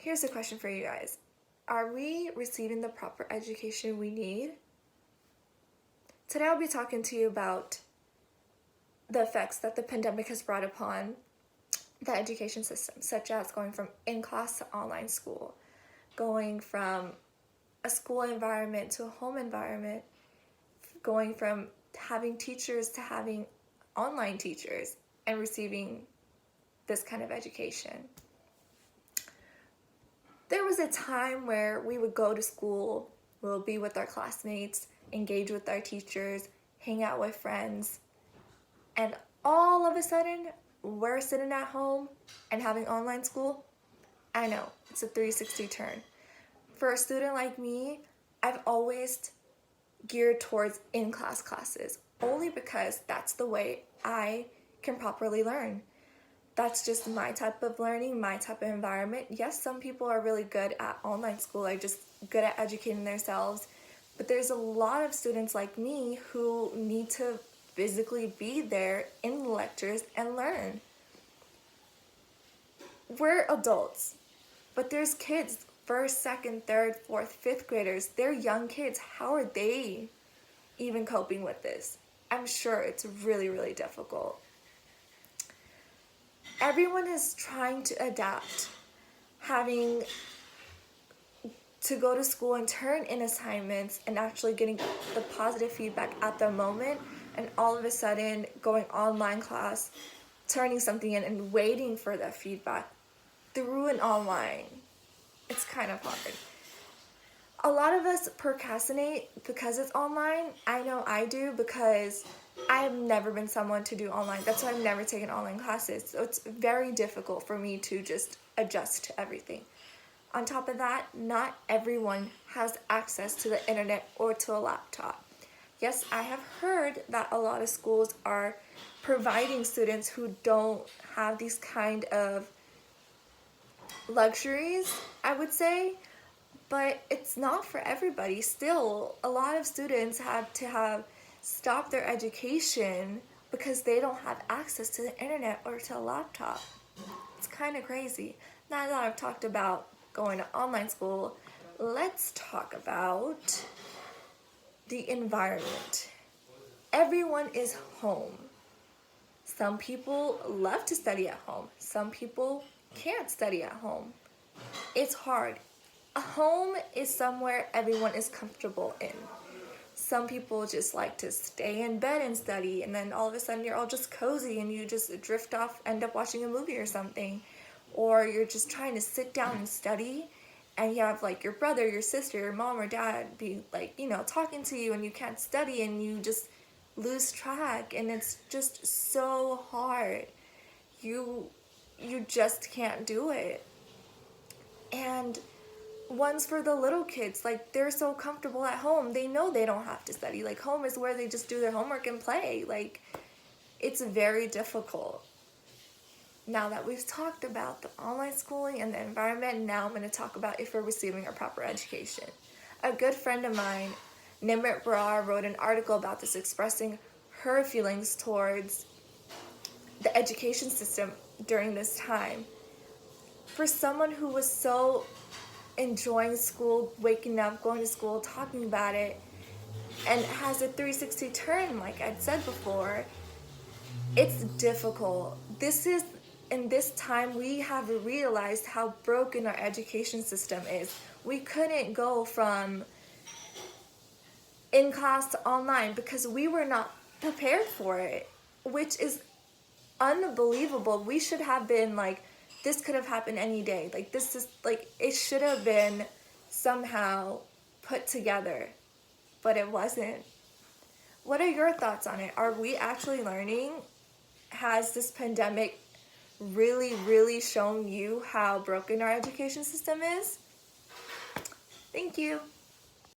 Here's a question for you guys. Are we receiving the proper education we need? Today I'll be talking to you about the effects that the pandemic has brought upon the education system, such as going from in-class to online school, going from a school environment to a home environment, going from having teachers to having online teachers and receiving this kind of education. There was a time where we would go to school, we'll be with our classmates, engage with our teachers, hang out with friends, and all of a sudden, we're sitting at home and having online school. I know, it's a 360 turn. For a student like me, I've always geared towards in-class classes, only because that's the way I can properly learn. That's just my type of learning, my type of environment. Yes, some people are really good at online school, are just good at educating themselves, but there's a lot of students like me who need to physically be there in the lectures and learn. We're adults, but there's kids, first, second, third, fourth, fifth graders. They're young kids. How are they even coping with this? I'm sure it's really, really difficult. Everyone is trying to adapt, having to go to school and turn in assignments and actually getting the positive feedback at the moment, and all of a sudden going online class, turning something in and waiting for that feedback through an online. It's kind of hard. A lot of us procrastinate because it's online. I know I do, because I have never been someone to do online. That's why I've never taken online classes. So it's very difficult for me to just adjust to everything. On top of that, not everyone has access to the internet or to a laptop. Yes, I have heard that a lot of schools are providing students who don't have these kind of luxuries, I would say, but it's not for everybody. Still, a lot of students have to have stopped their education because they don't have access to the internet or to a laptop. It's kind of crazy. Now that I've talked about going to online school, let's talk about the environment. Everyone is home. Some people love to study at home. Some people can't study at home. It's hard. A home is somewhere everyone is comfortable in. Some people just like to stay in bed and study, and then all of a sudden you're all just cozy and you just drift off, end up watching a movie or something. Or you're just trying to sit down and study, and you have like your brother, your sister, your mom or dad be like, talking to you, and you can't study and you just lose track, and it's just so hard. You just can't do it. And one's for the little kids, like they're so comfortable at home, they know they don't have to study. Like home is where they just do their homework and play. Like it's very difficult. Now that we've talked about the online schooling and the environment, now I'm going to talk about if we're receiving a proper education. A good friend of mine, Nimrit Brar, wrote an article about this, expressing her feelings towards the education system during this time. For someone who was so enjoying school, waking up, going to school, talking about it, and has a 360 turn, like I'd said before, it's difficult. In this time, we have realized how broken our education system is. We couldn't go from in class to online because we were not prepared for it, which is unbelievable. We should have been like, this could have happened any day. Like this is like, it should have been somehow put together, but it wasn't. What are your thoughts on it? Are we actually learning? Has this pandemic really, really shown you how broken our education system is? Thank you.